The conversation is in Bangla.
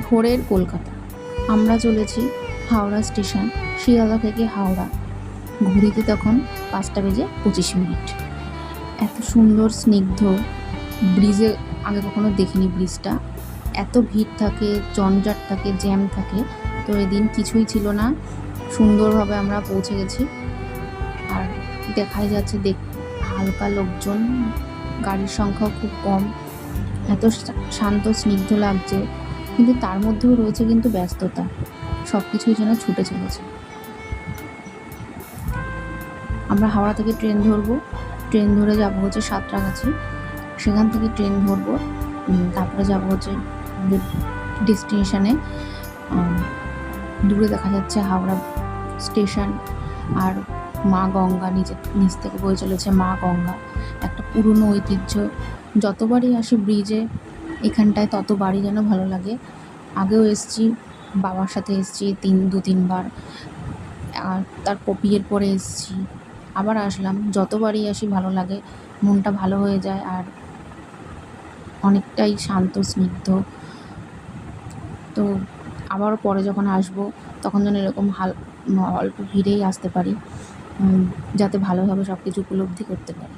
ভোরের কলকাতা। আমরা চলেছি হাওড়া স্টেশন, শিয়ালদা থেকে হাওড়া। ঘড়িতে তখন 5:25। এত সুন্দর স্নিগ্ধ ব্রিজে আগে কখনো দেখিনি ব্রিজটা। এত ভিড় থাকে, জঞ্জাট থাকে, জ্যাম থাকে। তো এদিন কিছুই ছিল না, সুন্দরভাবে আমরা পৌঁছে গেছি। আর দেখাই যাচ্ছে হালকা লোকজন, গাড়ির সংখ্যাও খুব কম। এত শান্ত স্নিগ্ধ লাগছে, কিন্তু তার মধ্যেও রয়েছে কিন্তু ব্যস্ততা। সব কিছুই যেন ছুটে চলেছে। আমরা হাওড়া থেকে ট্রেন ধরবো, ট্রেন ধরে যাবো হচ্ছে সাঁতরাগাছি। সেখান থেকে ট্রেন ধরবো, তারপরে যাবো হচ্ছে ডেস্টিনেশনে। দূরে দেখা যাচ্ছে হাওড়া স্টেশন আর মা গঙ্গা, নিচ থেকে বয়ে চলেছে মা গঙ্গা। একটা পুরনো ঐতিহ্য। যতবারই আসি ব্রিজে এখানটায় ততবারই যেন ভালো লাগে। আগেও এসেছি, বাবার সাথে এসেছি 2-3 বার, আর তার বিয়ের পরে এসেছি, আবার আসলাম। যতবারই আসি ভালো লাগে, মনটা ভালো হয়ে যায়। আর অনেকটাই শান্ত স্নিগ্ধ। তো আবারও পরে যখন আসবো তখন যেন এরকম অল্প ভিড়েই আসতে পারি, যাতে ভালোভাবে সব কিছু উপলব্ধি করতে পারি।